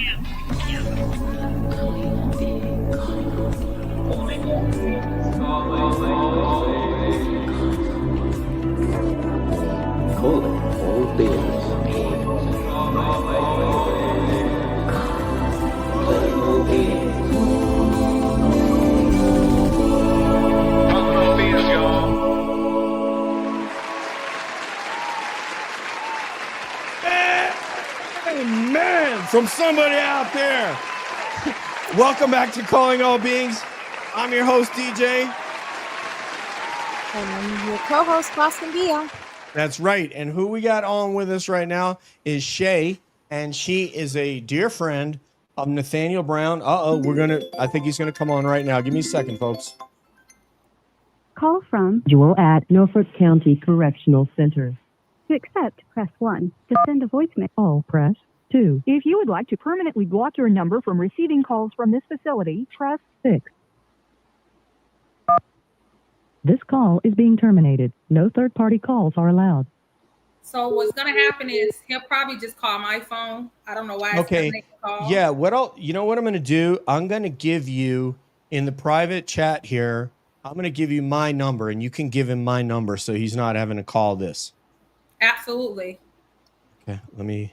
Calling all beings. Calling all beings. Amen from somebody out there. Welcome back to Calling All Beings. I'm your host, DJ. And I'm your co-host, Baskin Dia. That's right. And who we got on with us right now is Shay, and she is a dear friend of Nathaniel Brown. I think he's gonna come on right now. Give me a second, folks. Call from Jewel at Norfolk County Correctional Center. To accept, press 1. To send a voicemail, press 2. If you would like to permanently block your number from receiving calls from this facility, press 6. This call is being terminated. No third-party calls are allowed. So what's gonna happen is he'll probably just call my phone. I don't know why. Okay. Yeah. You know what I'm gonna do? I'm gonna give you in the private chat here. I'm gonna give you my number, and you can give him my number so he's not having to call this. Absolutely. Okay.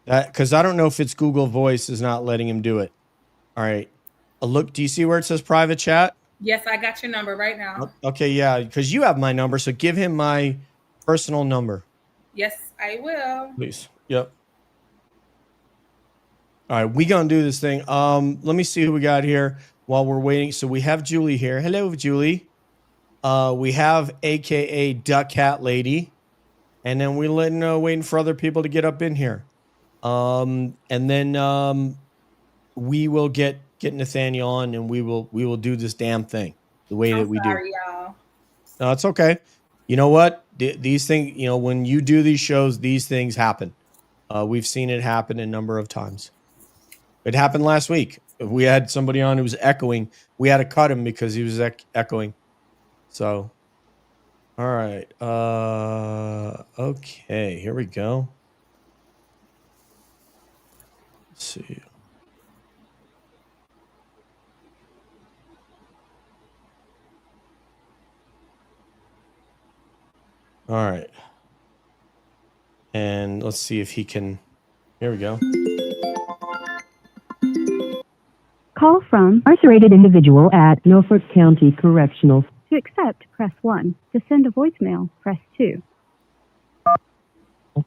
Because I don't know if it's Google Voice is not letting him do it. All right. Look. Do you see where it says private chat? Yes, I got your number right now. Okay. Yeah. Because you have my number, so give him my personal number. Yes, I will. Please. Yep. All right, we gonna do this thing. Let me see who we got here while we're waiting. So we have Julie here. Hello, Julie. We have AKA Duck Cat Lady, and then we're waiting for other people to get up in here. And then we will get Nathaniel on, and we will do this damn thing the way that we do. Y'all. No, it's okay. You know what? These things, when you do these shows, these things happen. We've seen it happen a number of times. It happened last week. We had somebody on who was echoing. We had to cut him because he was echoing. So, all right. Okay, here we go. Let's see. All right. And let's see if he can. Here we go. Call from incarcerated individual at Norfolk County Correctional. To accept, press 1. To send a voicemail, press 2.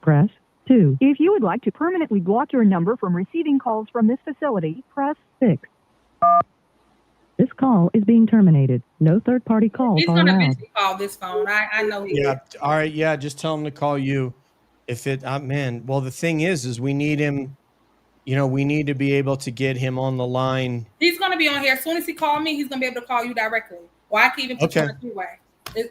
Press 2. If you would like to permanently block your number from receiving calls from this facility, press 6. This call is being terminated. No third-party calls He's are gonna allowed. eventually call this phone. I know he Yeah. All right. Yeah. Just tell him to call you. If it, man. Well, the thing is we need him. We need to be able to get him on the line. He's gonna be on here as soon as he called me. He's gonna be able to call you directly, or I can even put you on a three-way.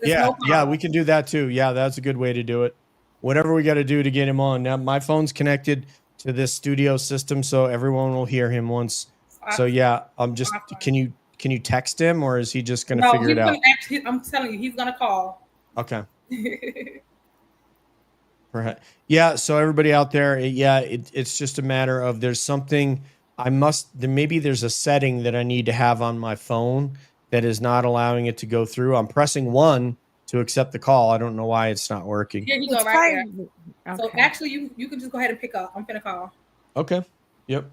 Yeah. We can do that too. Yeah, that's a good way to do it. Whatever we got to do to get him on. Now, my phone's connected to this studio system, so everyone will hear him once. So yeah, I'm just. Can you text him, or is he just going to figure it out? I'm telling you, he's going to call. Okay. Yeah. So everybody out there, it's just a matter of there's something maybe there's a setting that I need to have on my phone that is not allowing it to go through. I'm pressing 1 to accept the call. I don't know why it's not working. Here you go, right there. Okay. So actually, you can just go ahead and pick up. I'm going to call. Okay. Yep.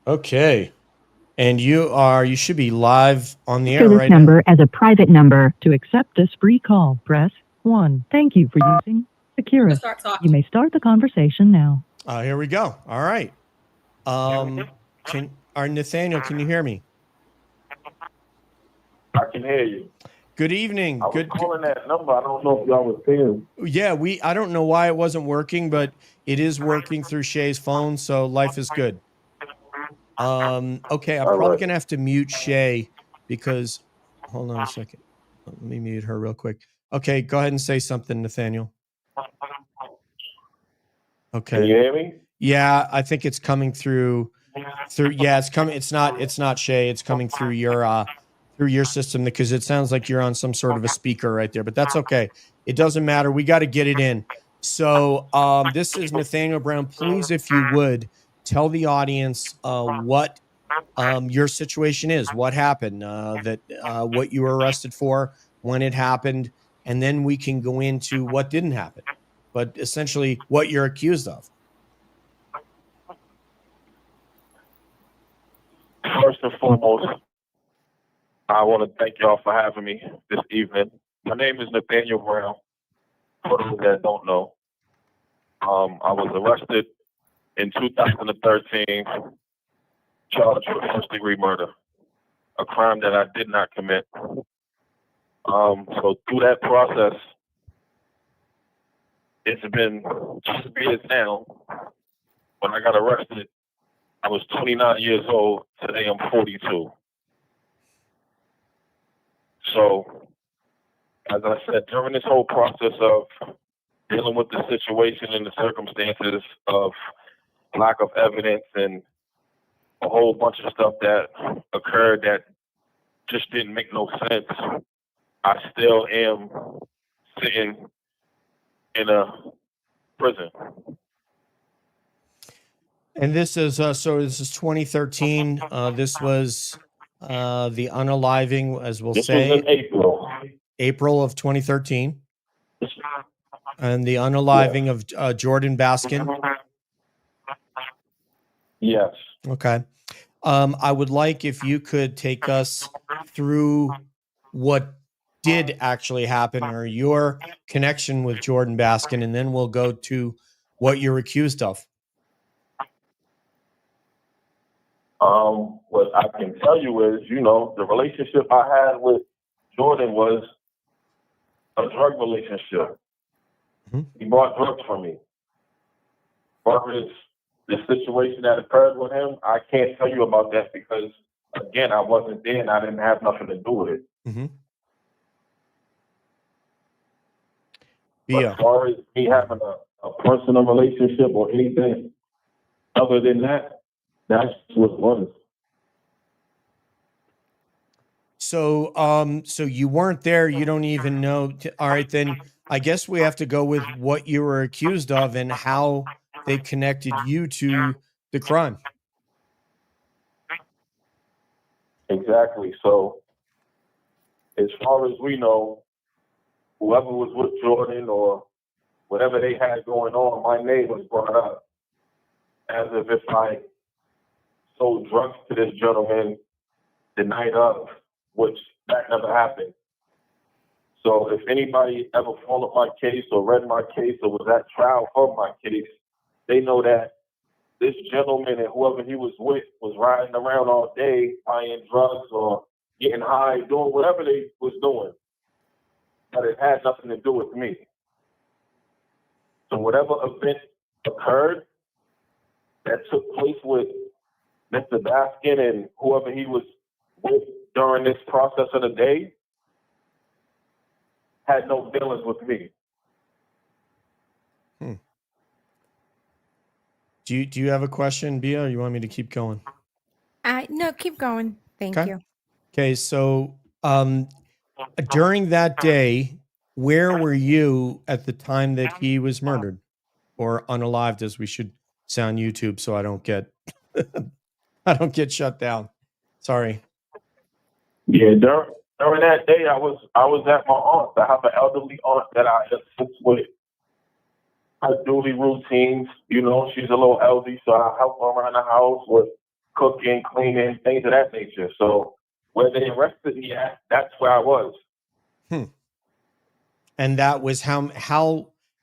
Okay. And you should be live on the air right now. Number as a private number. To accept this free call, press 1. Thank you for using Securus. You may start the conversation now. Here we go. All right. Nathaniel, can you hear me? I can hear you. Good evening. I was calling that number. I don't know if y'all was paying. Yeah, I don't know why it wasn't working, but it is working through Shay's phone, so life is good. Okay, I'm probably gonna have to mute Shay because hold on a second. Let me mute her real quick. Okay, go ahead and say something, Nathaniel. Okay. Can you hear me? Yeah, I think it's coming through. Yeah, it's coming. It's not Shay. It's coming through your system because it sounds like you're on some sort of a speaker right there. But that's okay. It doesn't matter. We got to get it in. So this is Nathaniel Brown. Please, if you would, tell the audience what your situation is, what happened, what you were arrested for, when it happened, and then we can go into what didn't happen. But essentially, what you're accused of. First and foremost, I want to thank y'all for having me this evening. My name is Nathaniel Brown, for those that don't know. I was arrested in 2013, charged with first-degree murder, a crime that I did not commit. So through that process, it's been 2 years now. When I got arrested, I was 29 years old. Today I'm 42. So, as I said, during this whole process of dealing with the situation and the circumstances of lack of evidence and a whole bunch of stuff that occurred that just didn't make no sense, I still am sitting in a prison. And this is this is 2013. This was the unaliving, as we'll say, This was in April of 2013, and the unaliving of Jordan Baskin. Yes. Okay. I would like if you could take us through what did actually happen or your connection with Jordan Baskin, and then we'll go to what you're accused of. What I can tell you is, the relationship I had with Jordan was a drug relationship. Mm-hmm. He bought drugs from me. But the situation that occurred with him, I can't tell you about that because, again, I wasn't there and I didn't have nothing to do with it. Mm-hmm. But as far as me having a personal relationship or anything other than that, that's what it was. So, so you weren't there. You don't even know. All right, then I guess we have to go with what you were accused of and how they connected you to the crime. Exactly. So, as far as we know, whoever was with Jordan or whatever they had going on, my name was brought up as if I sold drugs to this gentleman the night of, which that never happened. So if anybody ever followed my case or read my case or was at trial for my case, they know that this gentleman and whoever he was with was riding around all day buying drugs or getting high, doing whatever they was doing. But it had nothing to do with me. So whatever event occurred that took place with Mr. Baskin and whoever he was with during this process of the day had no dealings with me. Do you have a question, Bia, or you want me to keep going? No, keep going. Thank you. Okay, so during that day, where were you at the time that he was murdered or unalived, as we should say on YouTube, so I don't get I don't get shut down. Sorry. Yeah, during that day, I was at my aunt's. I have an elderly aunt that I assist with her daily routines. She's a little elderly, so I help her around the house with cooking, cleaning, things of that nature. So where they arrested me at, that's where I was. And that was how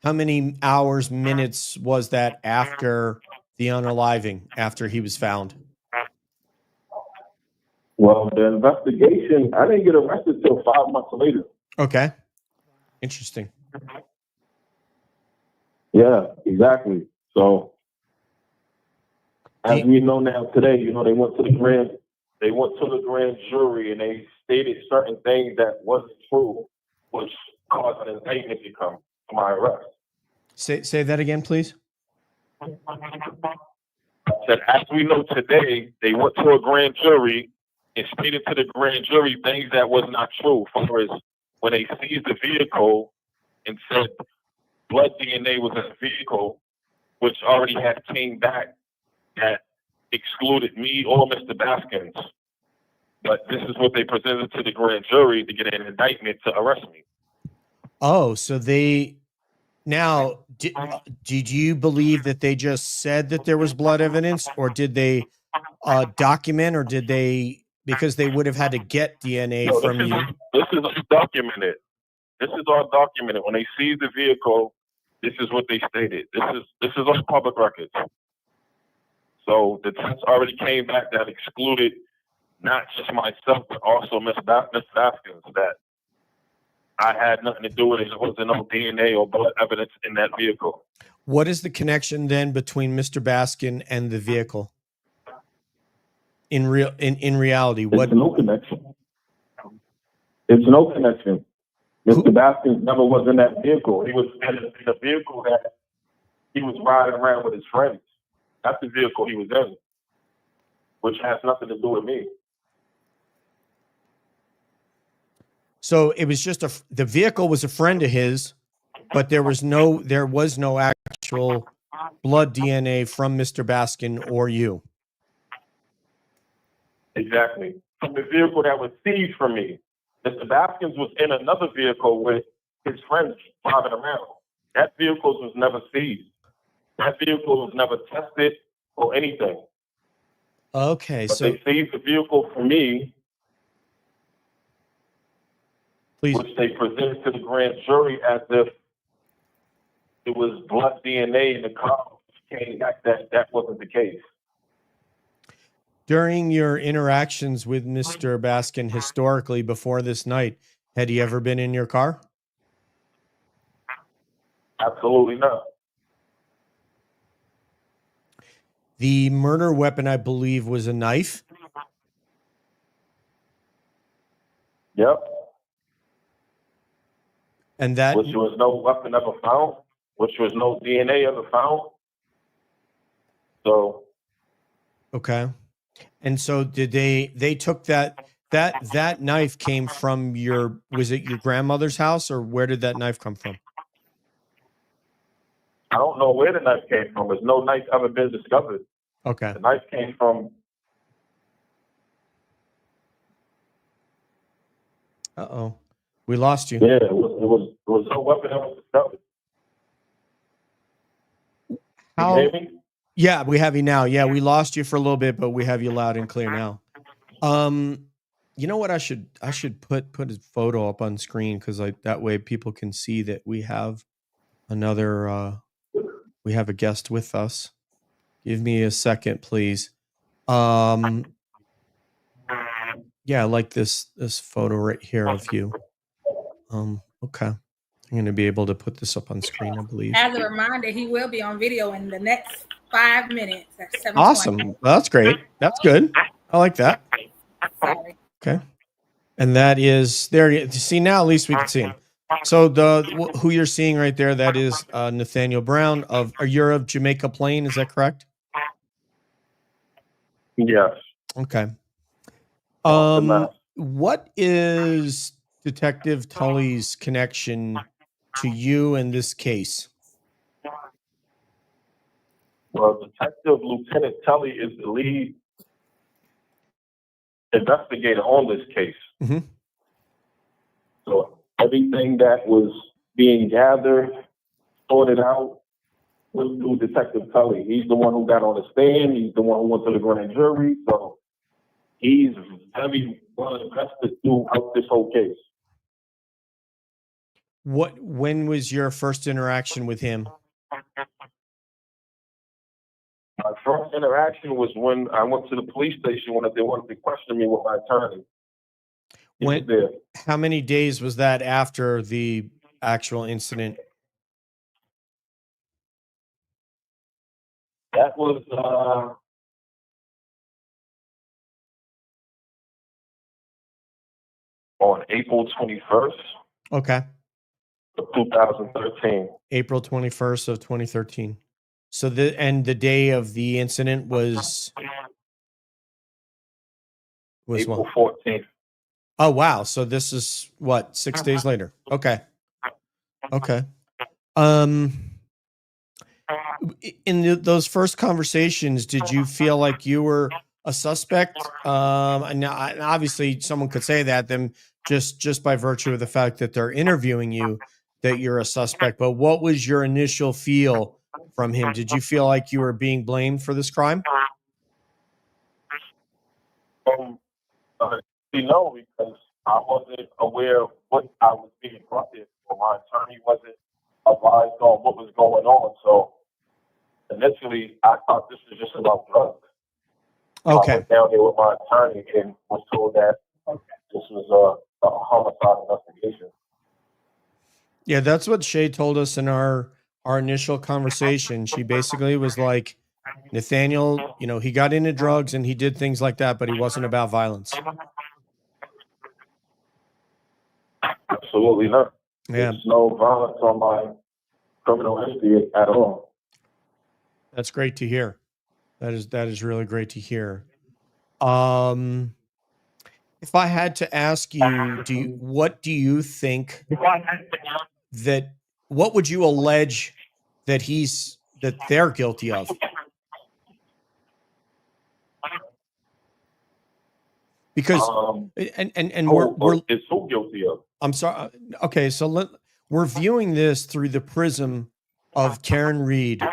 many hours, minutes was that after the unaliving, after he was found? Well, the investigation, I didn't get arrested till 5 months later. Okay. Interesting. Yeah, exactly. So as we know now today, they went to the grand jury and they stated certain things that wasn't true, which caused an indictment to come to my arrest. Say that again, please. I said, as we know today, they went to a grand jury and stated to the grand jury things that was not true. For as when they seized the vehicle and said blood DNA was in the vehicle, which already had came back that excluded me or Mr. Baskins. But this is what they presented to the grand jury to get an indictment to arrest me. Oh, so they now did you believe that they just said that there was blood evidence, or did they document, or did they, because they would have had to get DNA No, from you? This is documented. This is all documented. When they seized the vehicle, this is what they stated. This is on public records. So the test already came back that excluded not just myself, but also Miss Baskins, that I had nothing to do with it. There wasn't no DNA or blood evidence in that vehicle. What is the connection then between Mr. Baskin and the vehicle? In reality, what? It's no connection. It's no connection. Mr. Baskins never was in that vehicle. He was in a vehicle that he was riding around with his friends. That's the vehicle he was in, which has nothing to do with me. So it was just the vehicle was a friend of his, but there was no actual blood DNA from Mr. Baskin or you. Exactly. From the vehicle that was seized from me. Mr. Baskins was in another vehicle with his friends driving around. That vehicle was never seized. That vehicle was never tested or anything. Okay, but so they seized the vehicle from me, please. Which they presented to the grand jury as if it was blood DNA in the car. Came back that wasn't the case. During your interactions with Mr. Baskin historically before this night, had he ever been in your car? Absolutely not. The murder weapon, I believe, was a knife. Yep. And that, which was no weapon ever found, which was no DNA ever found. So. okay. And so did they took that knife came from was it your grandmother's house, or where did that knife come from? I don't know where the knife came from. There's no knife ever been discovered. Okay. The knife came from. Uh-oh. We lost you. Yeah, it was no weapon ever discovered. How? You hear me? Yeah, we have you now. Yeah, we lost you for a little bit, but we have you loud and clear now. You know what? I should put a photo up on screen, because that way people can see that we have another we have a guest with us. Give me a second, please. Yeah, I like this photo right here of you. Okay. I'm going to be able to put this up on screen, I believe. As a reminder, he will be on video in the next 5 minutes at 7:20. Awesome. Well, that's great. That's good. I like that. Sorry. Okay. And that is there. You see, now at least we can see him. So who you're seeing right there, that is Nathaniel Brown you're of Jamaica Plain. Is that correct? Yes. Okay. What is Detective Tully's connection to you in this case? Well, Detective Lieutenant Tully is the lead investigator on this case. Mm-hmm. So everything that was being gathered, sorted out, was through Detective Tully. He's the one who got on the stand. He's the one who went to the grand jury. So he's very well invested throughout this whole case. When was your first interaction with him? My first interaction was when I went to the police station when they wanted to question me with my attorney. How many days was that after the actual incident? That was on April 21st. Okay. Of 2013. April 21st of 2013. So the day of the incident was April what? 14th. Oh wow. So this is what, 6 days later. Okay. Okay. In those first conversations, did you feel like you were a suspect? And obviously someone could say that them just by virtue of the fact that they're interviewing you, that you're a suspect. But what was your initial feel from him? Did you feel like you were being blamed for this crime? No, because I wasn't aware of what I was being brought in for. My attorney wasn't advised on what was going on. So initially, I thought this was just about drugs. Okay. I went down there with my attorney and was told that this was a homicide investigation. Yeah, that's what Shay told us in our initial conversation. She basically was like, Nathaniel, he got into drugs and he did things like that, but he wasn't about violence. Absolutely not. Yeah. There's no violence on my criminal history at all. That's great to hear. That is really great to hear. If I had to ask you, what do you think what would you allege that they're guilty of? Because we're it's so guilty of. I'm sorry. Okay, so we're viewing this through the prism of Karen Reed,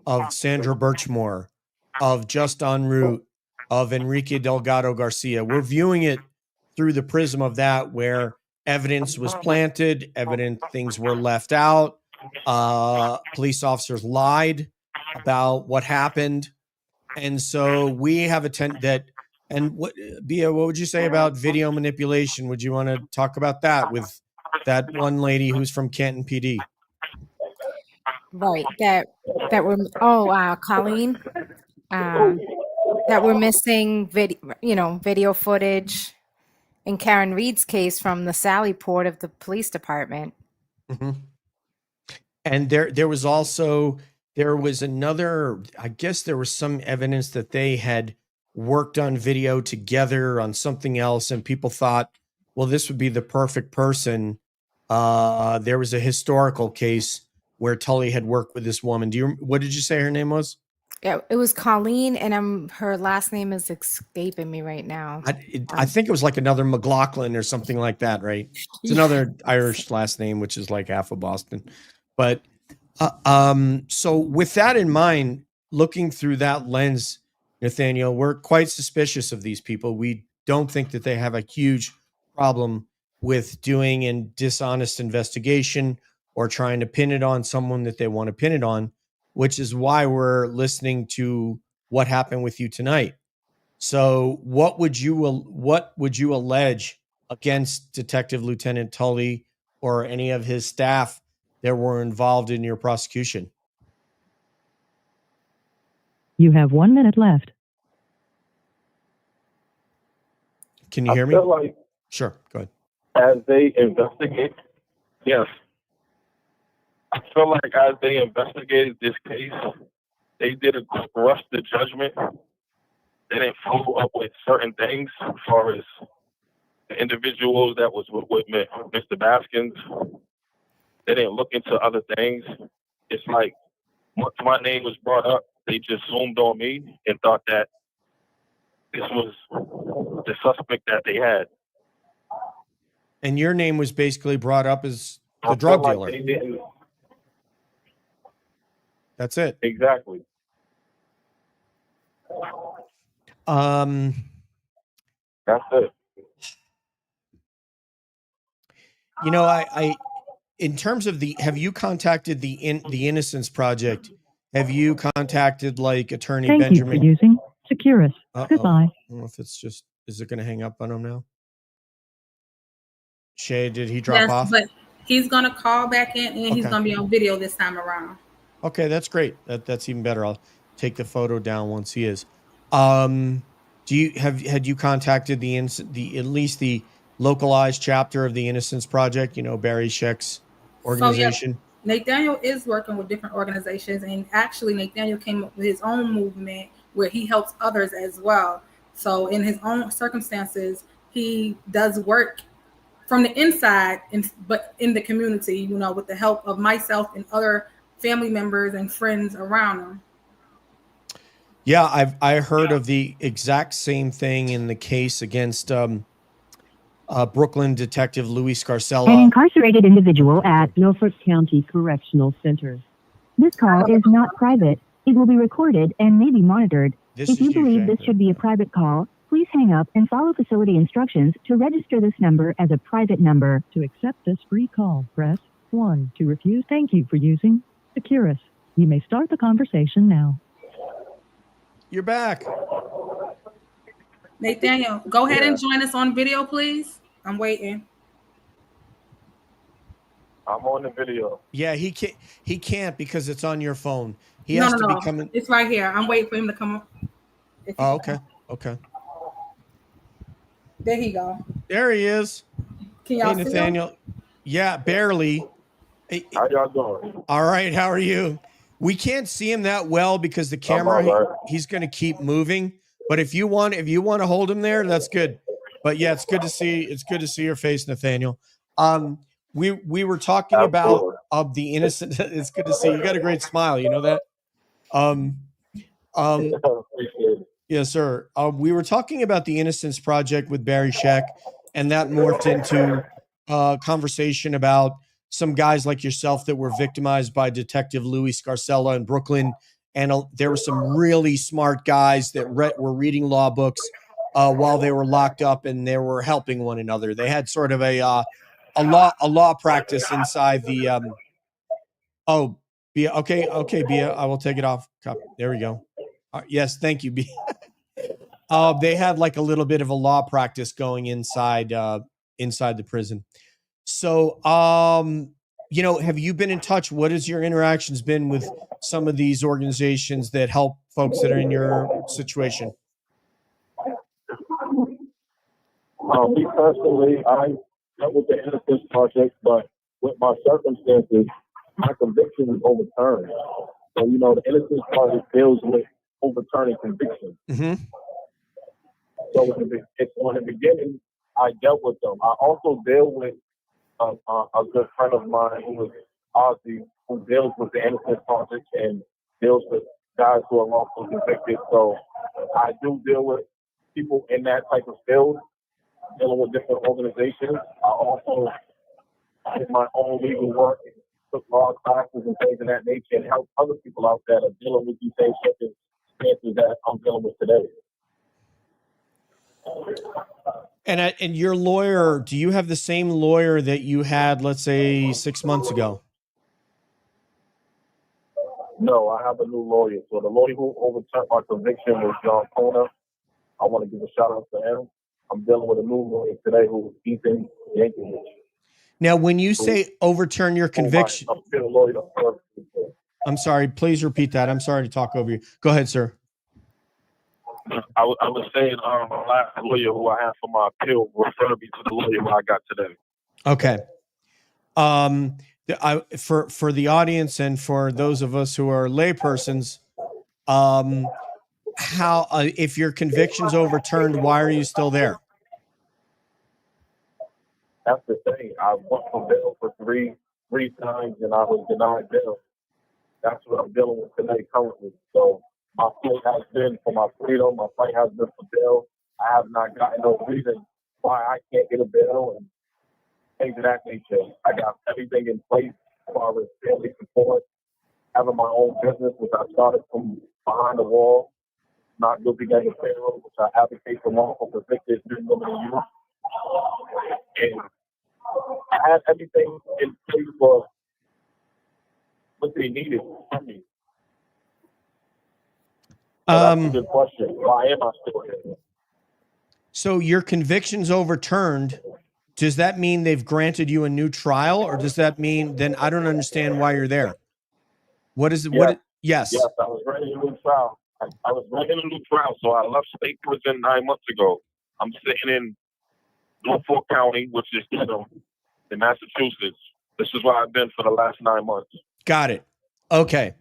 of Sandra Birchmore, of Just En Route, of Enrique Delgado Garcia. We're viewing it through the prism of that, where evidence was planted, things were left out, police officers lied about what happened, and so we have that. And what would you say about video manipulation? Would you want to talk about that with that one lady who's from Canton PD? Right. That were Colleen. That we're missing video footage in Karen Reed's case from the Sally Port of the police department. Mm-hmm. And there was another, I guess there was some evidence that they had worked on video together on something else, and people thought, well, this would be the perfect person. There was a historical case where Tully had worked with this woman. What did you say her name was? Yeah, it was Colleen, and her last name is escaping me right now. I think it was like another McLaughlin or something like that, right? It's another Irish last name, which is like half of Boston. But so with that in mind, looking through that lens, Nathaniel, we're quite suspicious of these people. We don't think that they have a huge problem with doing a dishonest investigation or trying to pin it on someone that they want to pin it on, which is why we're listening to what happened with you tonight. So what would you allege against Detective Lieutenant Tully or any of his staff that were involved in your prosecution? You have 1 minute left. Can you hear me? I feel like Sure, go ahead. as they investigate, yes. I feel like as they investigated this case, they did a quick rush to judgment. They didn't follow up with certain things as far as the individuals that was with Mr. Baskins. They didn't look into other things. It's like once my name was brought up, they just zoomed on me and thought that this was the suspect that they had. And your name was basically brought up as the drug dealer. They didn't. That's it. Exactly. That's it. I in terms of have you contacted the Innocence Project? Have you contacted like Attorney Thank Benjamin? you for using Securus. Goodbye. I don't know if is it going to hang up on him now? Shay, did he drop off? But he's going to call back in, and he's going to be on video this time around. Okay, that's great. That's even better. I'll take the photo down once he is. Had you contacted the at least the localized chapter of the Innocence Project? Barry Scheck's organization. Nathaniel is working with different organizations, and actually Nathaniel came up with his own movement where he helps others as well. So in his own circumstances, he does work from the inside, but in the community, with the help of myself and other family members and friends around him. Yeah, I heard of the exact same thing in the case against Brooklyn detective Louis An Scarcella. incarcerated individual at Norfolk County Correctional Center. This call is not private. It will be recorded and may be monitored. If you believe this should be a private call, please hang up and follow facility instructions to register this number as a private number. To accept this free call, press 1. To refuse, thank you for using Securus. You may start the conversation now. You're back. Nathaniel, go ahead and join us on video, please. I'm waiting. I'm on the video. Yeah, he can't because it's on your phone. He has to be coming. It's right here. I'm waiting for him to come up. Oh, okay. Okay. There he go. There he is. Can y'all Hey, see Nathaniel. him? Yeah, barely. Hey, How y'all doing? all right. How are you? We can't see him that well because the camera, he's going to keep moving. But if you want to hold him there, that's good. But yeah, it's good to see your face, Nathaniel. We were talking about of the innocent. It's good to see you. Got a great smile. You know that. Yes, sir. We were talking about the Innocence Project with Barry Scheck, and that morphed into a conversation about some guys like yourself that were victimized by Detective Louis Scarcella in Brooklyn. And there were some really smart guys that were reading law books while they were locked up, and they were helping one another. They had sort of a law practice inside the. Bia, okay, Bia, I will take it off. There we go. Yes, thank you, Bia. They had like a little bit of a law practice going inside the prison. So, have you been in touch? What has your interactions been with some of these organizations that help folks that are in your situation? Me personally, I dealt with the Innocence Project, but with my circumstances, my conviction was overturned. So, the Innocence Project deals with overturning convictions. Mm-hmm. So in the beginning, I dealt with them. I also deal with a good friend of mine who is Ozzy, who deals with the Innocence Project and deals with guys who are wrongfully convicted. So I do deal with people in that type of field, dealing with different organizations. I also did my own legal work, took law classes and things of that nature, and help other people out there that are dealing with these same circumstances that I'm dealing with today. And your lawyer, do you have the same lawyer that you had, let's say, 6 months ago? No, I have a new lawyer. So the lawyer who overturned my conviction was John Kona. I want to give a shout out to him. I'm dealing with a new lawyer today who is Ethan Yankovic. Now, when you say overturn your conviction, I'm still a lawyer. I'm sorry, please repeat that. I'm sorry to talk over you. Go ahead, sir. I was saying my last lawyer who I had for my appeal referred me to the lawyer who I got today. Okay. For the audience and for those of us who are laypersons, how if your conviction's overturned, why are you still there? That's the thing. I went for bail for three times and I was denied bail. That's what I'm dealing with today currently. So my fight has been for my freedom. My fight has been for bail. I have not gotten no reason why I can't get a bail and things of that nature. I got everything in place as far as family support, having my own business, which I started from behind the wall, not guilty gang of payroll, which I advocate for wrongful convicted men, women, and youth. And I had everything in place for what they needed from me. So that's a good question. Why am I still here? So your conviction's overturned. Does that mean they've granted you a new trial, or does that mean then I don't understand why you're there? What is it? Yes. Yes, I was ready to new trial. I was ready to new trial, so I left state prison 9 months ago. I'm sitting in Norfolk County, which is in Massachusetts, This is where I've been for the last 9 months. Got it. Okay.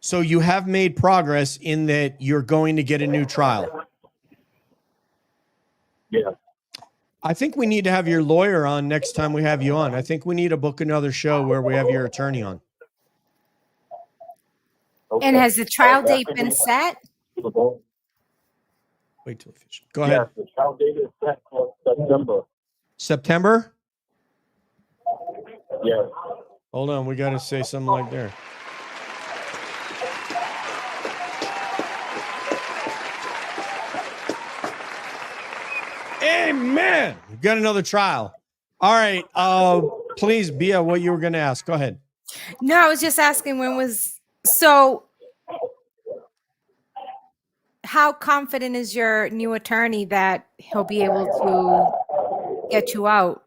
So you have made progress in that you're going to get a new trial. Yeah. I think we need to have your lawyer on next time we have you on. I think we need to book another show where we have your attorney on. Okay. And has the trial date been set? Wait till we finish. Go ahead. Yes, the trial date is set for September. September? Yes. Hold on. We got to say something like there. Amen. We've got another trial. All right. Please, Bia, what you were going to ask. Go ahead. No, I was just asking when was so. How confident is your new attorney that he'll be able to get you out?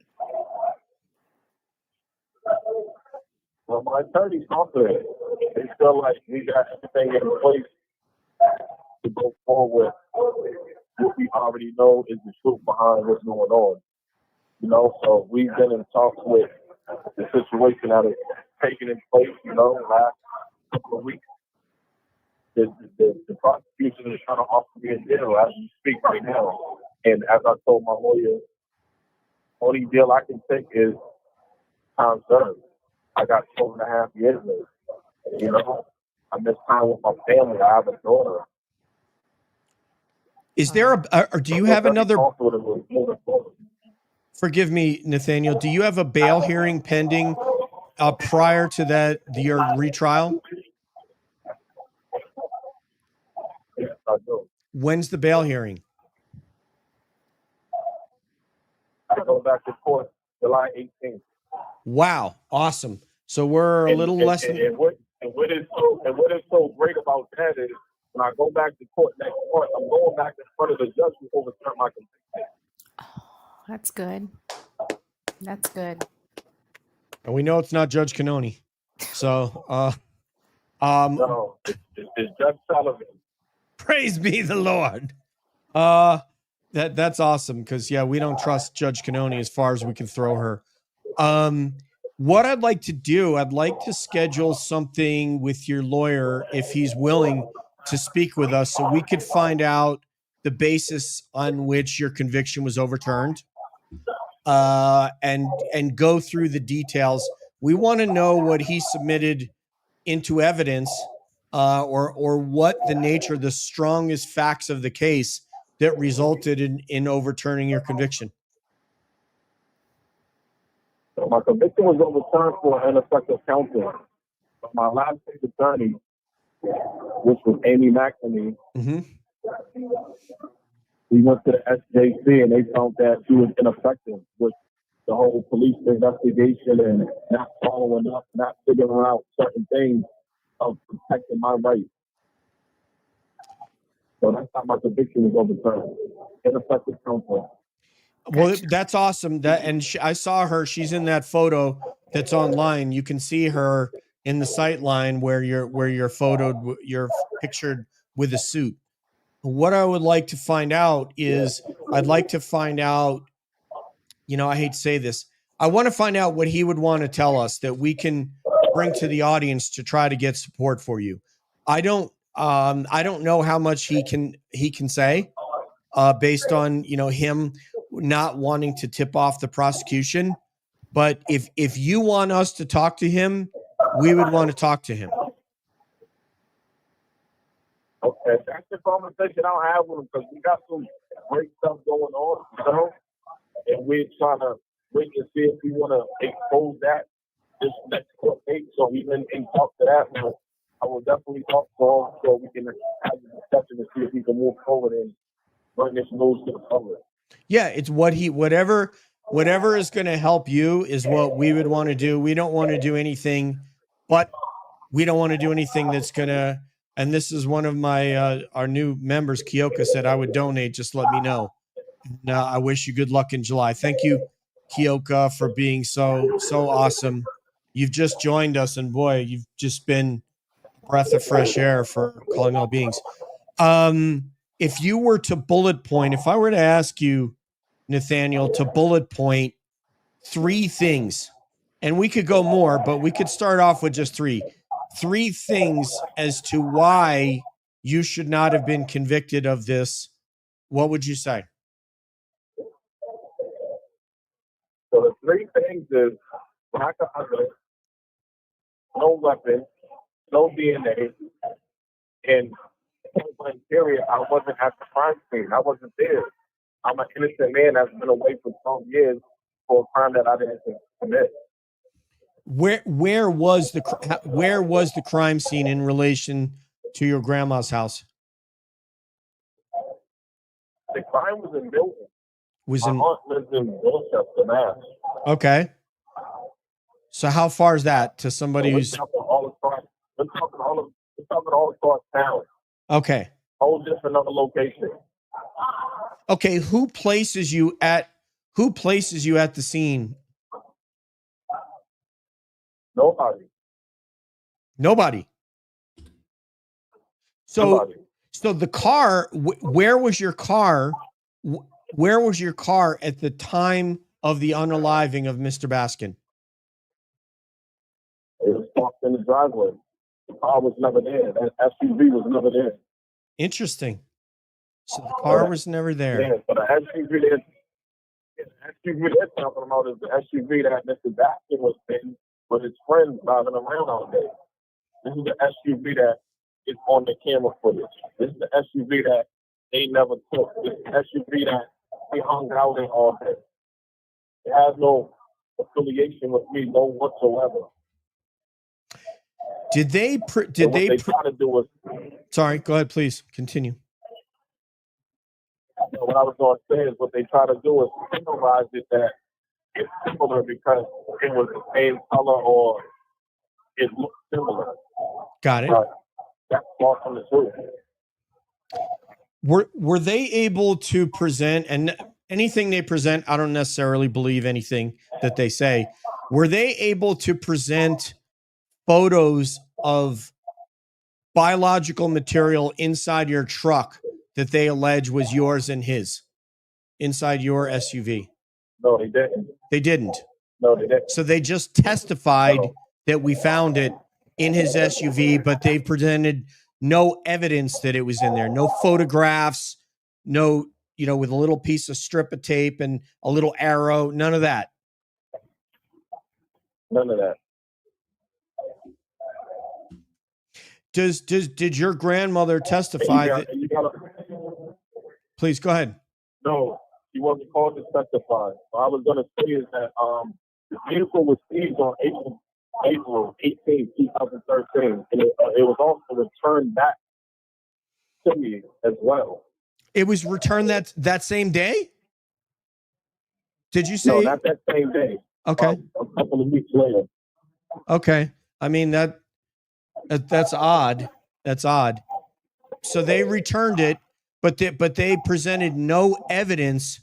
Well, my attorney's confident. They feel like we got everything in place to go forward. What we already know is the truth behind what's going on. You know, so we've been in talks with the situation that is taking in place, you know, last couple of weeks. The prosecution is trying to offer me a deal as we speak right now. And as I told my lawyer, only deal I can take is time served. I got 12.5 years left. You know, I miss time with my family. I have a daughter. Is there or do you have another? Forgive me, Nathaniel. Do you have a bail hearing pending prior to your retrial? Yes, I do. When's the bail hearing? I go back to court July 18th. Wow, awesome. So we're a little less than. And what is so great about that is when I go back to court next month, I'm going back in front of the judge who overturned my conviction. Oh, that's good. That's good. And we know it's not Judge Cannoni. So, No, it's Judge Sullivan. Praise be the Lord. That's awesome because we don't trust Judge Cannoni as far as we can throw her. What I'd like to do, I'd like to schedule something with your lawyer if he's willing to speak with us so we could find out the basis on which your conviction was overturned and go through the details. We want to know what he submitted into evidence or what the nature, the strongest facts of the case that resulted in overturning your conviction. So my conviction was overturned for ineffective counsel. But my last case attorney, which was Amy McNamee, we went to the SJC and they found that she was ineffective with the whole police investigation and not following up, not figuring out certain things of protecting my rights. So that's how my conviction was overturned. Ineffective counsel. Well, that's awesome. I saw her. She's in that photo that's online. You can see her in the sight line where you're pictured with a suit. What I would like to find out is I hate to say this. I want to find out what he would want to tell us that we can bring to the audience to try to get support for you. I don't know how much he can say based on him not wanting to tip off the prosecution. But if you want us to talk to him, we would want to talk to him. Okay, that's the conversation I'll have with him because we got some great stuff going on, and we're trying to wait and see if we want to expose that this next court date. So we can talk to that. But I will definitely talk to him so we can have a discussion and see if we can move forward and bring this news to the public. Yeah, it's whatever is going to help you is what we would want to do. We don't want to do anything, but we don't want to do anything that's going to. And this is one of my our new members, Kioka, said I would donate. Just let me know. And, I wish you good luck in July. Thank you, Kioka, for being so awesome. You've just joined us, and boy, you've just been a breath of fresh air for calling all beings. If you were to bullet point, if I were to ask you, Nathaniel, to bullet point 3 things And we could go more, but we could start off with just three. Three things as to why you should not have been convicted of this. What would you say? So the three things is lack of evidence, no weapon, no DNA, and period, I wasn't at the crime scene. I wasn't there. I'm an innocent man that's been away for 12 years for a crime that I didn't commit. Where was the crime scene in relation to your grandma's house? The crime was in Milton. Was My in aunt lives in Dorchester, Mass. Okay. So how far is that to somebody So who's we're talking all across town. okay? Whole different other location. Okay, who places you at the scene? Nobody. So the car, where was your car? Where was your car at the time of the unaliving of Mr. Baskin? It was parked in the driveway. The car was never there. That SUV was never there. Interesting. So the car was never there. Yeah, but the SUV they're talking about is the SUV that Mr. Baskin was in with his friends driving around all day. This is the SUV that is on the camera footage. This is the SUV that they never took. This is the SUV that they hung out in all day. It has no affiliation with me, no whatsoever. Did they try to do is, sorry, go ahead, please continue. what I was going to say is what they try to do is summarize it that it's similar because it was the same color or it looked similar. Got it. That's far from the truth. Were they able to present, and anything they present, I don't necessarily believe anything that they say. Were they able to present photos of biological material inside your truck that they allege was yours and his inside your SUV? No, they didn't. They didn't. No, they didn't. So they just testified that we found it in his SUV, but they presented no evidence that it was in there. No photographs, no, with a little piece of strip of tape and a little arrow, none of that. None of that. Did your grandmother testify that? Please go ahead. No, she wasn't called to testify. What I was going to say is that the vehicle was seized on April 18, 2013, and it was also returned back to me as well. It was returned that same day? Did you say? No, not that same day. Okay. A couple of weeks later. Okay. I mean, that's odd. That's odd. So they returned it, but they presented no evidence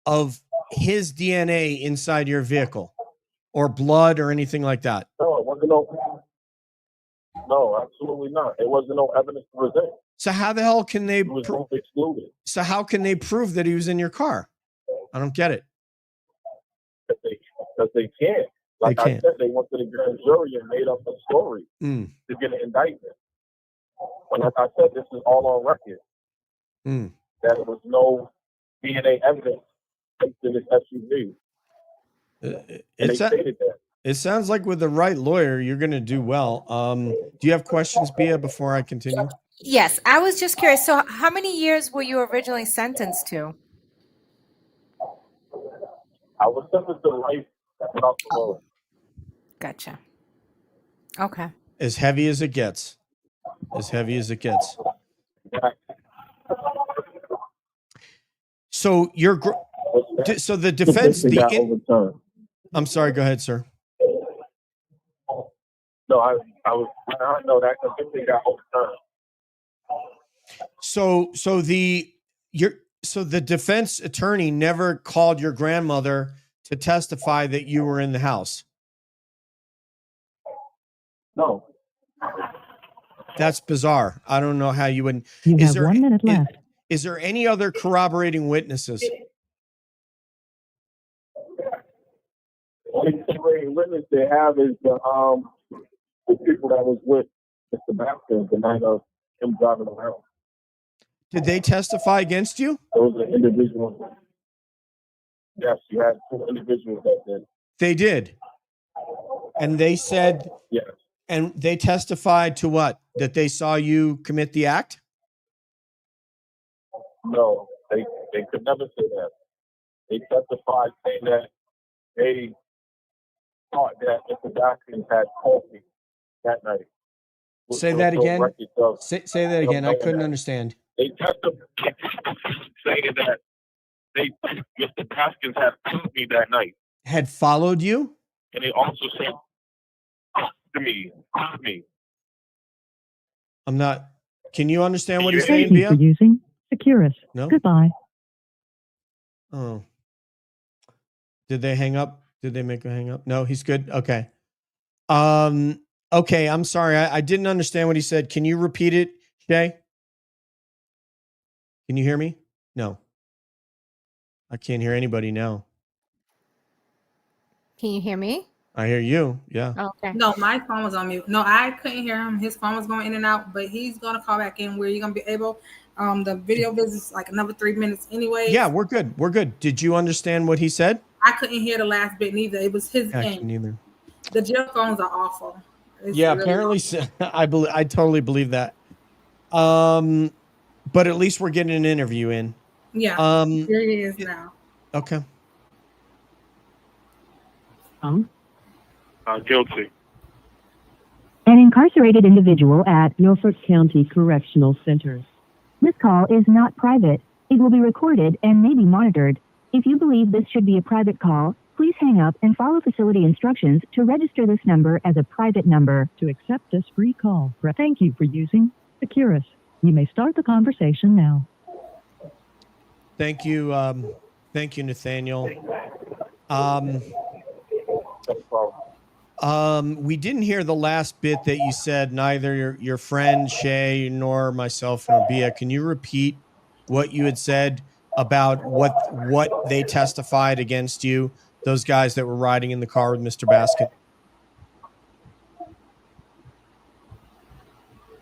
of his DNA inside your vehicle or blood or anything like that. No, it wasn't no, absolutely not. It wasn't no evidence to present. So how the hell can they? It was both excluded. So how can they prove that he was in your car? I don't get it. Because they can't. Like I said, they went to the grand jury and made up a story to get an indictment. But like I said, this is all on record. That there was no DNA evidence in this SUV. They stated that. It sounds like with the right lawyer, you're going to do well. Do you have questions, Bia, before I continue? Yes, I was just curious. So how many years were you originally sentenced to? I was sentenced to life without parole. Gotcha. Okay. As heavy as it gets. As heavy as it gets. So so the defense, I'm sorry, go ahead, sir. No, I know that because they got overturned. So the defense attorney never called your grandmother to testify that you were in the house. No. That's bizarre. I don't know how you would. You have 1 minute left. Is there any other corroborating witnesses? only cooperating witness they have is the people that was with Mr. Baskin the night of him driving around. Did they testify against you? Those are individuals. Yes, you had 2 individuals that did. They did. And they said, Yes. and they testified to what? That they saw you commit the act? No, they could never say that. They testified saying that they thought that Mr. Baskin had called me that night. Say that again. Say that again. I couldn't understand. They testified saying that Mr. Baskins had called me that night. Had followed you? And they also said to me. I'm not. Can you understand what he's Thank saying, you for Bia? using Securus. No. Goodbye. Oh. Did they hang up? Did they make a hang up? No, he's good. Okay. Okay, I'm sorry. I didn't understand what he said. Can you repeat it, Shay? Can you hear me? No. I can't hear anybody now. Can you hear me? I hear you. Yeah. Oh, okay. No, my phone was on mute. No, I couldn't hear him. His phone was going in and out, but he's going to call back in where you're going to be able. The video visit's like another 3 minutes anyway. Yeah, we're good. We're good. Did you understand what he said? I couldn't hear the last bit neither. It was his Actually, end. neither. The jail phones are awful. It's Yeah, really apparently awful. I totally believe that. But at least we're getting an interview in. Yeah, here he is now. Okay. Guilty. An incarcerated individual at Norfolk County Correctional Center. This call is not private. It will be recorded and may be monitored. If you believe this should be a private call, please hang up and follow facility instructions to register this number as a private number. To accept this free call, thank you for using Securus. You may start the conversation now. Thank you. Thank you, Nathaniel. We didn't hear the last bit that you said, neither your friend Shay nor myself nor Bia. Can you repeat what you had said about what they testified against you, those guys that were riding in the car with Mr. Baskin?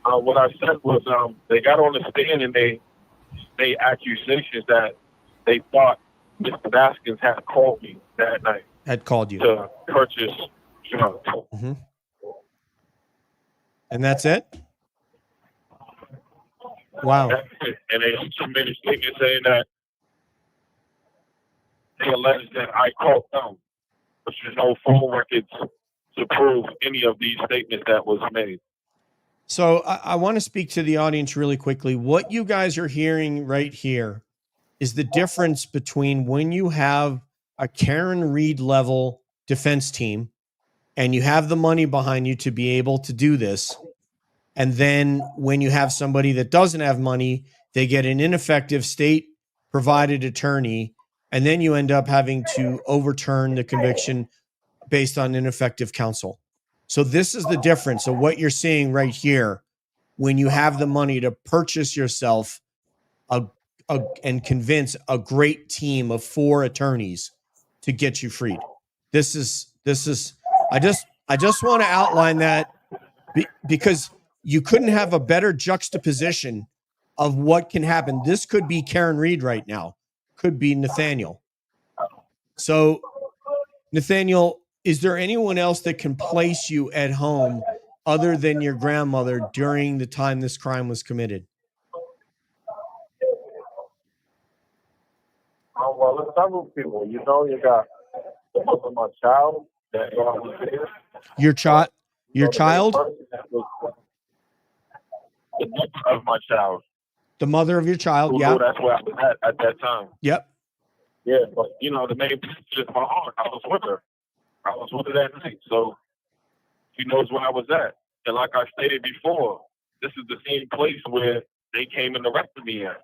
What I said was they got on the stand and they made accusations that they thought Mr. Baskins had called me that night. Had called you to purchase drugs. Mm-hmm. And that's it? Wow. And they also made a statement saying that they alleged that I called them, but there's no phone records to prove any of these statements that was made. So I want to speak to the audience really quickly. What you guys are hearing right here is the difference between when you have a Karen Reed level defense team and you have the money behind you to be able to do this. And then when you have somebody that doesn't have money, they get an ineffective state provided attorney. And then you end up having to overturn the conviction based on ineffective counsel. So this is the difference of what you're seeing right here when you have the money to purchase yourself and convince a great team of 4 attorneys to get you freed. This is I just want to outline that because you couldn't have a better juxtaposition of what can happen. This could be Karen Reed right now, could be Nathaniel. So Nathaniel, is there anyone else that can place you at home other than your grandmother during the time this crime was committed? Well, there's several people. You know, you got the mother of my child that was there. Your child? Your child? The mother of my child. The mother of your child, yeah. That's where I was at that time. Yep. Yeah, but, you know, the main picture is my aunt. I was with her. I was with her that night, so she knows where I was at. And like I stated before, this is the same place where they came and arrested me at.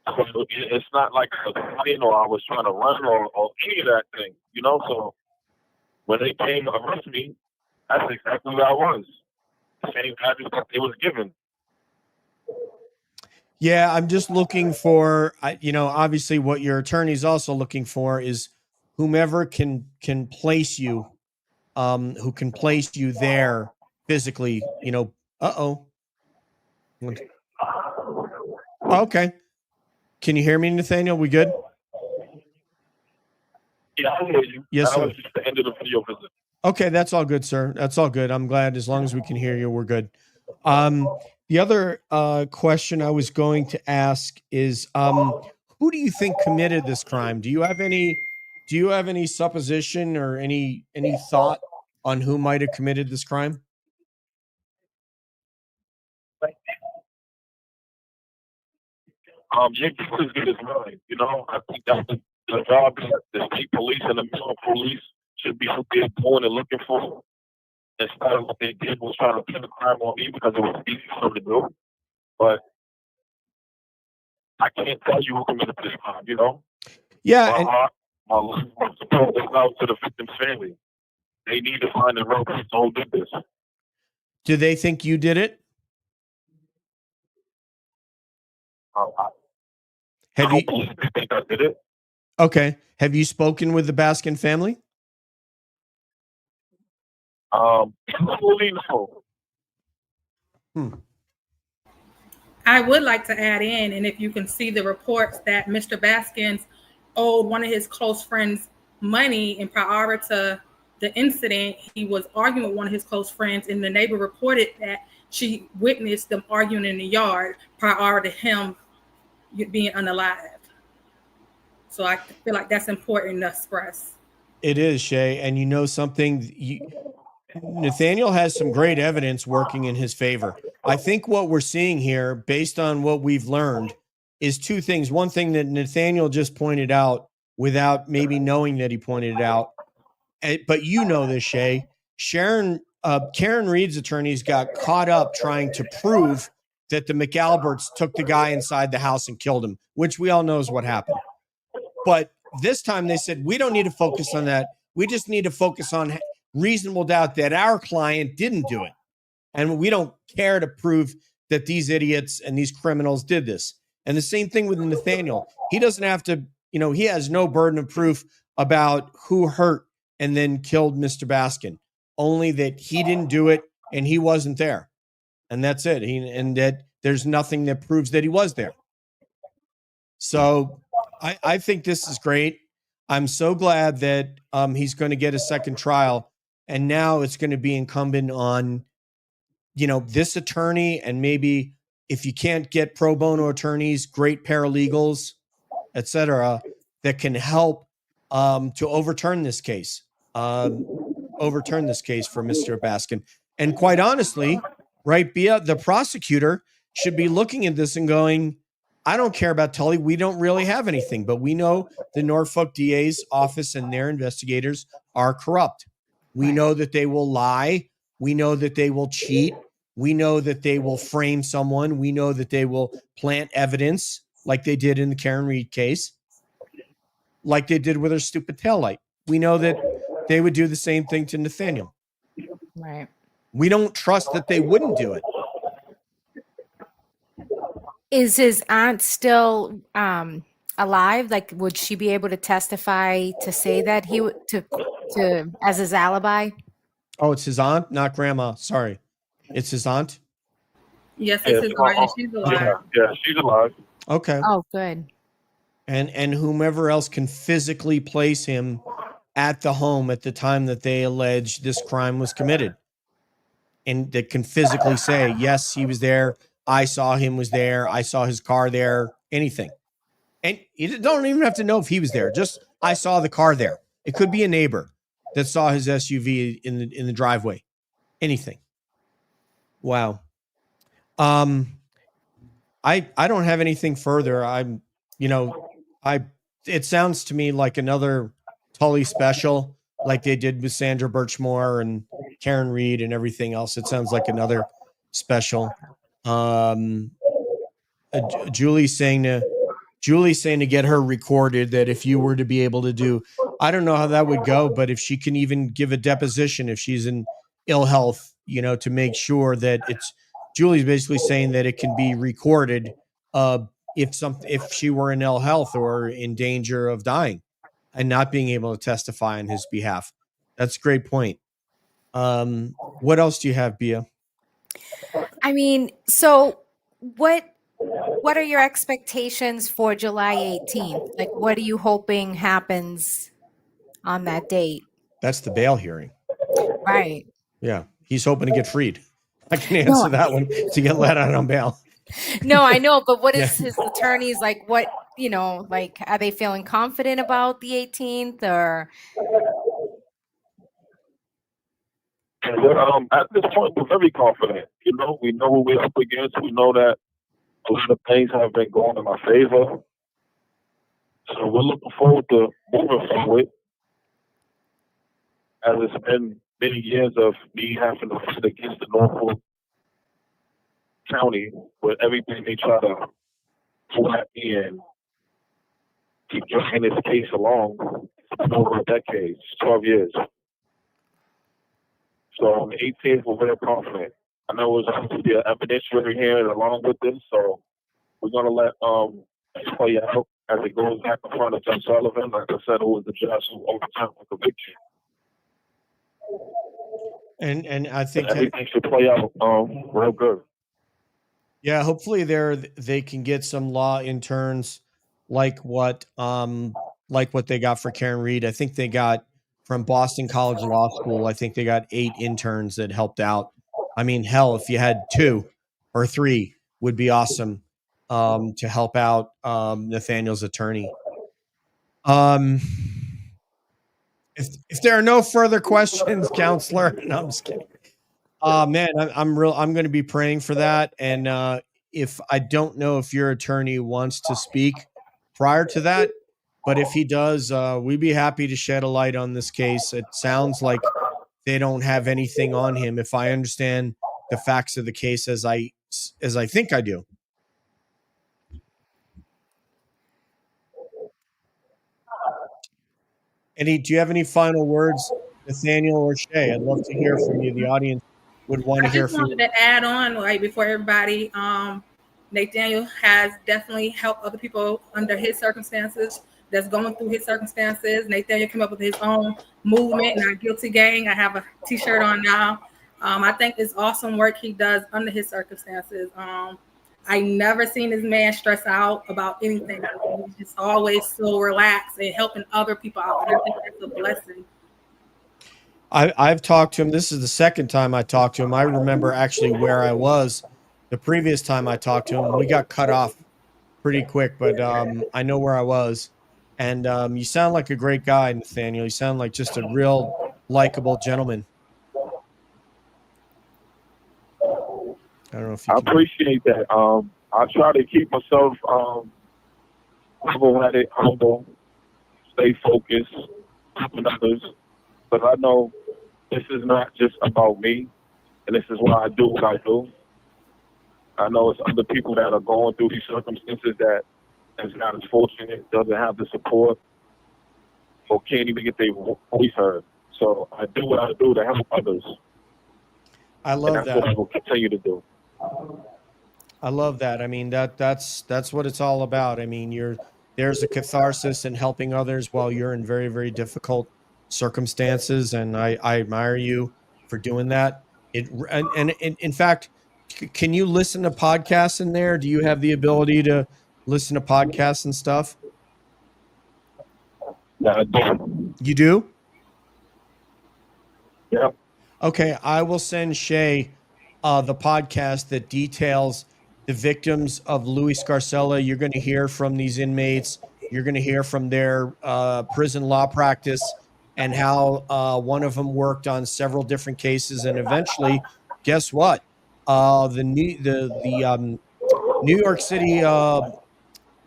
So it's not like I was hiding or I was trying to run or any of that thing, you know? So when they came to arrest me, that's exactly where I was. The same address that they was given. Yeah, I'm just looking for, obviously what your attorney's also looking for is whomever can place you, who can place you there physically, you know. Okay. Can you hear me, Nathaniel? We good? Yeah, I hear you. Yes, That sir. was just the end of the video visit. Okay, that's all good, sir. That's all good. I'm glad as long as we can hear you, we're good. The other question I was going to ask is, who do you think committed this crime? Do you have any supposition or any thought on who might have committed this crime? Your guess is good as mine. You know, I think that's the job that the state police and the municipal police should be out there going and looking for. Instead of what they did was trying to pin the crime on me because it was easy for them to do. But I can't tell you who committed this crime, you know? Yeah. My support goes out to the victim's family. They need to find the real person who did this. Do they think you did it? Have you? I think I did it. Okay. Have you spoken with the Baskin family? Probably no. I would like to add in, and if you can see the reports that Mr. Baskins owed one of his close friends money, and prior to the incident, he was arguing with one of his close friends, and the neighbor reported that she witnessed them arguing in the yard prior to him being unalived. So I feel like that's important to express. It is, Shay. And you know something, Nathaniel has some great evidence working in his favor. I think what we're seeing here, based on what we've learned, is two things. One thing that Nathaniel just pointed out without maybe knowing that he pointed it out, but you know this, Shay. Karen Reed's attorneys got caught up trying to prove that the McAlberts took the guy inside the house and killed him, which we all know is what happened. But this time they said, we don't need to focus on that. We just need to focus on reasonable doubt that our client didn't do it. And we don't care to prove that these idiots and these criminals did this. And the same thing with Nathaniel. He doesn't have to, he has no burden of proof about who hurt and then killed Mr. Baskin, only that he didn't do it and he wasn't there. And that's it. And that there's nothing that proves that he was there. So I think this is great. I'm so glad that he's going to get a second trial. And now it's going to be incumbent on, this attorney, and maybe if you can't get pro bono attorneys, great paralegals, et cetera, that can help to overturn this case for Mr. Baskin. And quite honestly, right, Bia, the prosecutor should be looking at this and going, I don't care about Tully. We don't really have anything, but we know the Norfolk DA's office and their investigators are corrupt. We know that they will lie. We know that they will cheat. We know that they will frame someone. We know that they will plant evidence like they did in the Karen Reed case, like they did with her stupid taillight. We know that they would do the same thing to Nathaniel. Right. We don't trust that they wouldn't do it. Is his aunt still alive? Like, would she be able to testify to say that he would to as his alibi? Oh, it's his aunt, not grandma. Sorry, it's his aunt. Yes, it's his aunt, and she's alive. Yeah, she's alive. Okay. Oh, good. And whomever else can physically place him at the home at the time that they allege this crime was committed, and that can physically say, yes, he was there. I saw him was there. I saw his car there, anything. And you don't even have to know if he was there. Just, I saw the car there. It could be a neighbor that saw his SUV in the driveway, anything. Wow. I don't have anything further. It sounds to me like another Tully special, like they did with Sandra Birchmore and Karen Reed and everything else. It sounds like another special. Julie's saying to get her recorded, that if you were to be able to do, I don't know how that would go, but if she can even give a deposition, if she's in ill health, to make sure that Julie's basically saying that it can be recorded, if she were in ill health or in danger of dying. and not being able to testify on his behalf. That's a great point. What else do you have, Bia? I mean, so what are your expectations for July 18th? Like, what are you hoping happens on that date? That's the bail hearing. Right. Yeah, he's hoping to get freed. I can No. answer that one, to get let out on bail. No, I know, but what is Yeah. his attorneys like? What, like, are they feeling confident about the 18th or? At this point, we're very confident. We know what we're up against. We know that a lot of things have been going in my favor. So we're looking forward to moving forward. As it's been many years of me having to fight against the Norfolk County with everything they try to pull at me and keep dragging this case along for over a decade, 12 years. So on the 18th, we're very confident. I know it's going to be an evidentiary hearing along with this, so we're going to let it play out as it goes back in front of Judge Sullivan. Like I said, who was the judge who overturned the conviction. And I think everything should play out real good. Yeah, hopefully they can get some law interns like what they got for Karen Reed. I think they got from Boston College Law School. I think they got 8 interns that helped out. I mean, hell, if you had 2 or 3 would be awesome to help out Nathaniel's attorney. If there are no further questions, counselor, no, I'm just kidding. Man, I'm going to be praying for that. And if I don't know if your attorney wants to speak prior to that, but if he does, we'd be happy to shed a light on this case. It sounds like they don't have anything on him, if I understand the facts of the case as I think I do. Do you have any final words, Nathaniel or Shay? I'd love to hear from you. The audience would want to hear from you. I just wanted to add on, like, before everybody, Nathaniel has definitely helped other people under his circumstances, that's going through his circumstances. Nathaniel came up with his own movement, Not Guilty Gang. I have a t-shirt on now. I think it's awesome work he does under his circumstances. I never seen this man stress out about anything. He's just always so relaxed and helping other people out. And I think that's a blessing. I've talked to him. This is the second time I talked to him. I remember actually where I was the previous time I talked to him. We got cut off pretty quick, but I know where I was. And you sound like a great guy, Nathaniel. You sound like just a real likable gentleman. I don't know if you I appreciate that. I try to keep myself level-headed, humble, stay focused, helping others. But I know this is not just about me, and this is why I do what I do. I know it's other people that are going through these circumstances that is not as fortunate, doesn't have the support, or can't even get their voice heard. So I do what I do to help others. I love and that's that. what I will continue to do. I love that. I mean, that's what it's all about. I mean, there's a catharsis in helping others while you're in very, very difficult circumstances, and I admire you for doing that. And in fact, can you listen to podcasts in there? Do you have the ability to listen to podcasts and stuff? Yeah, I do. You do? Yeah. Okay, I will send Shay the podcast that details the victims of Louis Scarcella. You're going to hear from these inmates. You're going to hear from their prison law practice and how one of them worked on several different cases. And eventually, guess what? The New York City,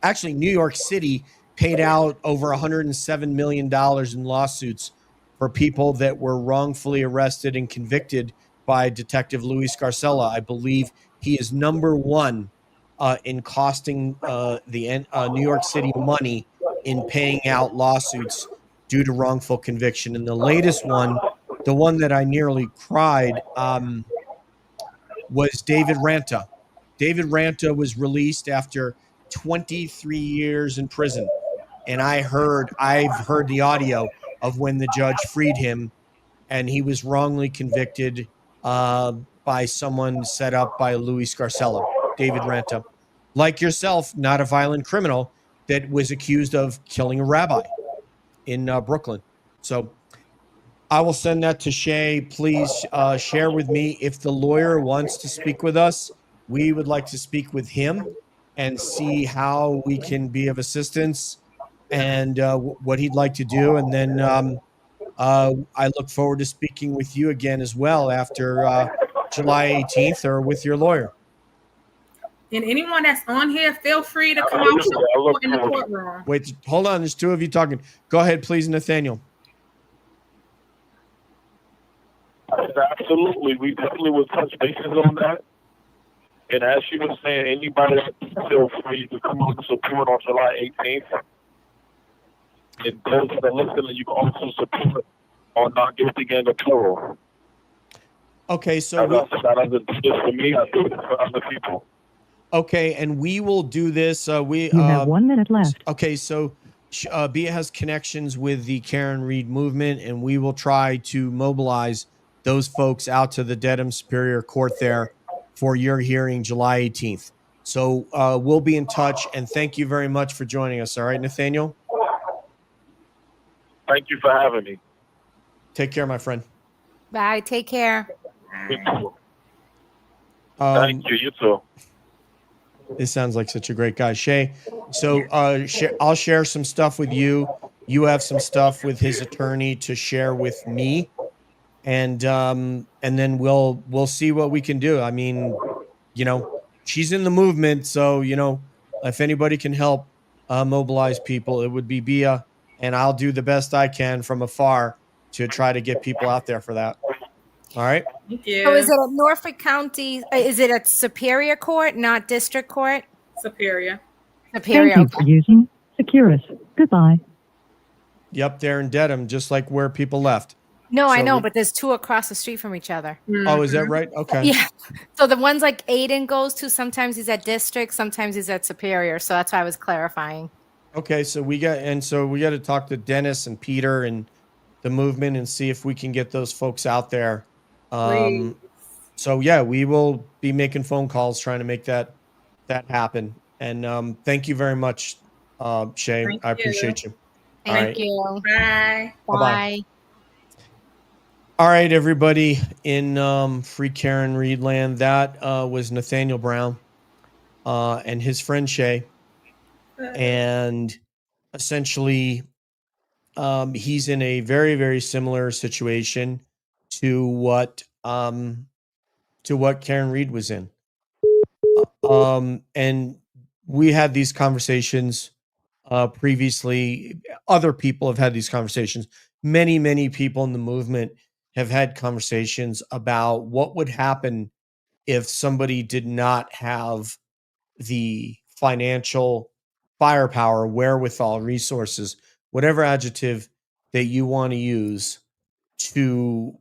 actually New York City paid out over $107 million in lawsuits for people that were wrongfully arrested and convicted by Detective Louis Scarcella. I believe he is number one in costing the New York City money in paying out lawsuits due to wrongful conviction. And the latest one, the one that I nearly cried, was David Ranta. David Ranta was released after 23 years in prison. and I've heard the audio of when the judge freed him, and he was wrongly convicted by someone set up by Louis Scarcello, David Renta, like yourself, not a violent criminal that was accused of killing a rabbi in Brooklyn. So I will send that to Shay. Please share with me if the lawyer wants to speak with us. We would like to speak with him and see how we can be of assistance and what he'd like to do. And then I look forward to speaking with you again as well after July 18th or with your lawyer. And anyone that's on here, feel free to come out support in the courtroom. Wait, hold on. There's two of you talking. Go ahead, please, Nathaniel. Absolutely. We definitely will touch bases on that. And as she was saying, anybody feel free to come out and support on July 18th. And those that are listening, you can also support on Not Guilty Gang of Plural. Okay, so I doesn't do this for me, I do it for other people. Okay, and we will do this. You have 1 minute left. Okay, so Bia has connections with the Karen Reed movement, and we will try to mobilize those folks out to the Dedham Superior Court there for your hearing July 18th. So we'll be in touch, and thank you very much for joining us. All right, Nathaniel? Thank you for having me. Take care, my friend. Bye. Take care. You too. Thank you. You too. This sounds like such a great guy, Shay. So I'll share some stuff with you. You have some stuff with his attorney to share with me, and then we'll see what we can do. I mean, she's in the movement, so if anybody can help mobilize people, it would be Bia, and I'll do the best I can from afar to try to get people out there for that. All right. Thank you. So is it at Norfolk County? Is it at Superior Court, not District Court? Superior. Superior. Thank you for using Securus. Goodbye. Yep, they're in Dedham, just like where people left. No, I So know, but there's two across the street from each other. Oh, is that right? Okay. Yeah. So the ones like Aiden goes to, sometimes he's at District, sometimes he's at Superior. So that's why I was clarifying. Okay, so we got to talk to Dennis and Peter and the movement and see if we can get those folks out there. So yeah, we will be making phone calls trying to make that happen. And thank you very much, Shay. I appreciate you. Thank you. Bye. Bye-bye. All right, everybody in Free Karen Reed land. That was Nathaniel Brown and his friend Shay. And essentially, he's in a very, very similar situation to what Karen Reed was in. And we had these conversations previously. Other people have had these conversations. Many, many people in the movement have had conversations about what would happen if somebody did not have the financial firepower, wherewithal, resources, whatever adjective that you want to use, to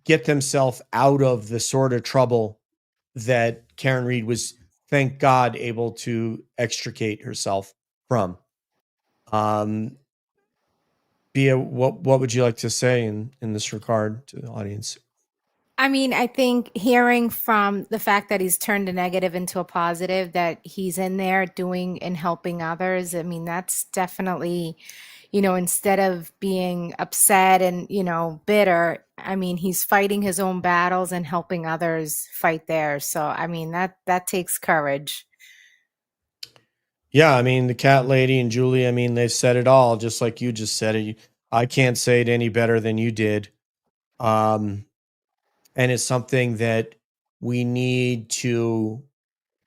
get themselves out of the sort of trouble that Karen Reed was, thank God, able to extricate herself from. Bia, what would you like to say in this regard to the audience? I mean, I think hearing from the fact that he's turned a negative into a positive, that he's in there doing and helping others. I mean, that's definitely, instead of being upset and, bitter, I mean, he's fighting his own battles and helping others fight theirs. So, I mean, that takes courage. Yeah, I mean, the cat lady and Julie, I mean, they've said it all, just like you just said it. I can't say it any better than you did. And it's something that we need to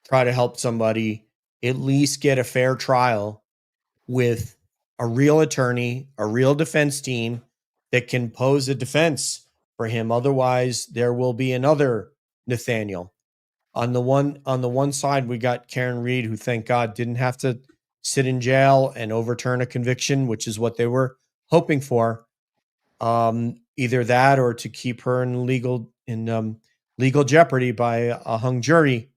try to help somebody at least get a fair trial with a real attorney, a real defense team that can pose a defense for him. Otherwise, there will be another Nathaniel. On the one side, we got Karen Reed, who, thank God, didn't have to sit in jail and overturn a conviction, which is what they were hoping for. Either that or to keep her in legal jeopardy by a hung jury,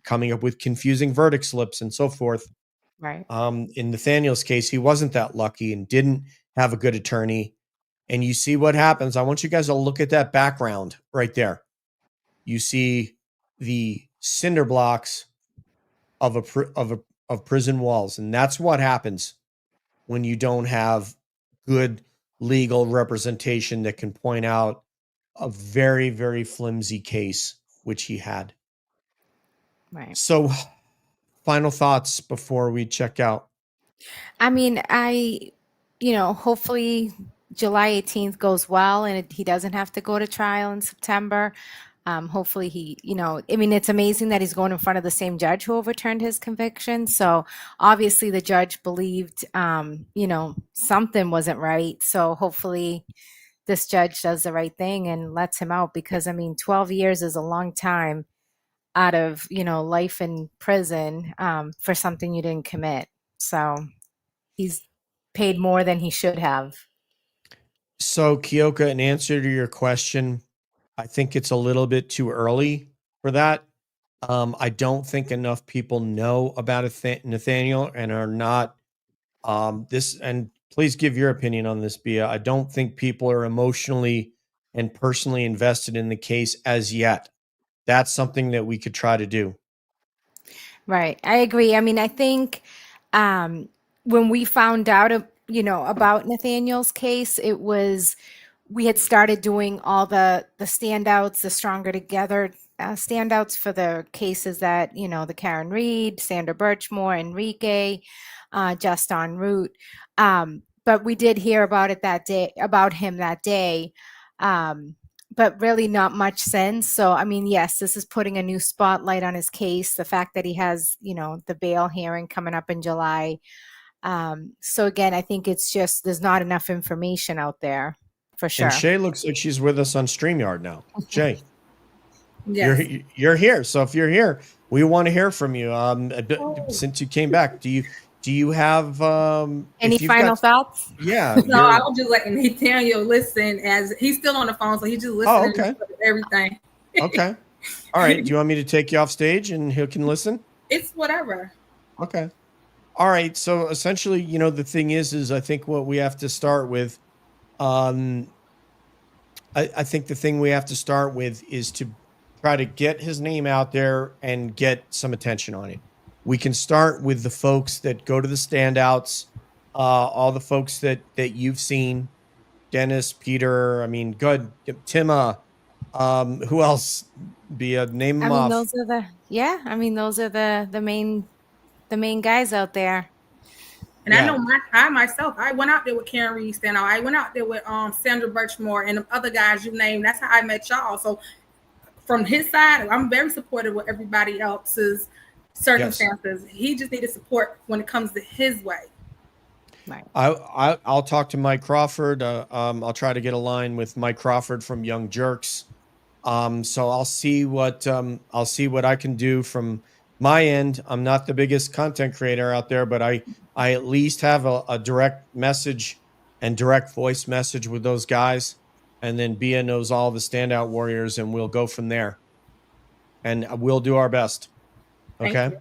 coming up with confusing verdict slips and so forth. Right. In Nathaniel's case, he wasn't that lucky and didn't have a good attorney. And you see what happens. I want you guys to look at that background right there. You see the cinder blocks of of prison walls, and that's what happens when you don't have good legal representation that can point out a very, very flimsy case, which he had. Right. So, final thoughts before we check out. I mean, hopefully July 18th goes well and he doesn't have to go to trial in September. Hopefully it's amazing that he's going in front of the same judge who overturned his conviction. So obviously the judge believed, something wasn't right. So hopefully this judge does the right thing and lets him out, because 12 years is a long time out of, life in prison, for something you didn't commit. So he's paid more than he should have. So, Kyoka, in answer to your question, I think it's a little bit too early for that. I don't think enough people know about Nathaniel and are not this. And please give your opinion on this, Bia. I don't think people are emotionally and personally invested in the case as yet. That's something that we could try to do. Right. I agree. I think when we found out, about Nathaniel's case, we had started doing all the standouts, the Stronger Together standouts for the cases that, the Karen Reed, Sandra Birchmore, Enrique, just en route. But we did hear about him that day. But really not much since. So, yes, this is putting a new spotlight on his case. The fact that he has, the bail hearing coming up in July. So again, I think it's just, there's not enough information out there for sure. And Shay looks like she's with us on StreamYard now. Shay, Yes. you're here. So if you're here, we want to hear from you. Since you came back, do you have any final thoughts? Yeah. No, I was just letting Nathaniel listen, as he's still on the phone, so he's just listening to everything. Okay. All right. Do you want me to take you off stage and he can listen? It's whatever. Okay. All right. So essentially, the thing is I think what we have to start with, I think the thing we have to start with is to try to get his name out there and get some attention on it. We can start with the folks that go to the standouts, all the folks that you've seen, Dennis, Peter, good, Tima, who else? Name them off. Those are the main guys out there. And I know I myself, I went out there with Karen Reed standout. I went out there with Sandra Birchmore and the other guys you named. That's how I met y'all. So from his side, I'm very supportive with everybody else's circumstances. Yes. He just needed support when it comes to his way. Right. I'll talk to Mike Crawford. I'll try to get a line with Mike Crawford from Young Jerks. So I'll see what I can do from my end. I'm not the biggest content creator out there, but I at least have a direct message and direct voice message with those guys. And then Bia knows all the standout warriors, and we'll go from there. And we'll do our best. Okay.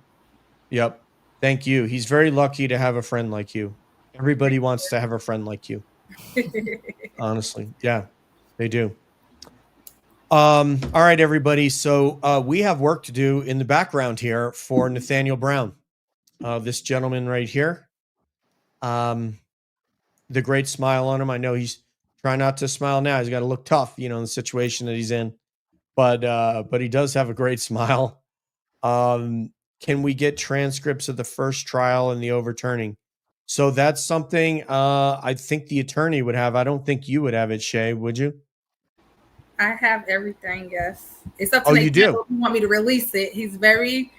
Yep. Thank you. He's very lucky to have a friend like you. Everybody wants to have a friend like you. Honestly. Yeah, they do. All right, everybody. So we have work to do in the background here for Nathaniel Brown. This gentleman right here. The great smile on him. I know he's trying not to smile now. He's got to look tough, in the situation that he's in. But he does have a great smile. Can we get transcripts of the first trial and the overturning? So that's something I think the attorney would have. I don't think you would have it, Shay, would you? I have everything, yes. It's up to you do? If you want me to release it. He's very...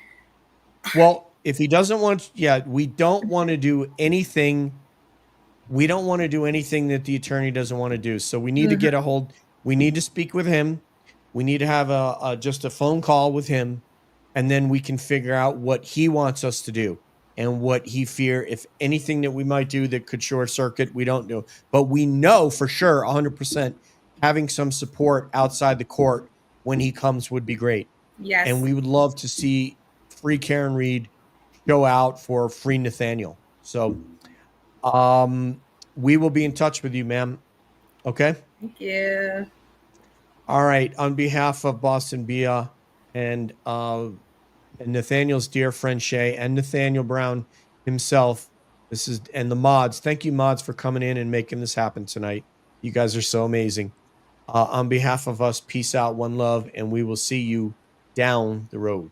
Well, if he doesn't want... Yeah, we don't want to do anything... We don't want to do anything that the attorney doesn't want to do. So we need to get a hold... We need to speak with him. We need to have just a phone call with him. And then we can figure out what he wants us to do. And what he if anything that we might do that could short circuit, we don't do. But we know for sure, 100%, having some support outside the court when he comes would be great. Yes. And we would love to see free Karen Reed, go out for Free Nathaniel. So we will be in touch with you, ma'am. Okay. Thank you. All right. On behalf of Boston Bia and Nathaniel's dear friend Shay and Nathaniel Brown himself, and the mods. Thank you, mods, for coming in and making this happen tonight. You guys are so amazing. On behalf of us, peace out, one love, and we will see you down the road.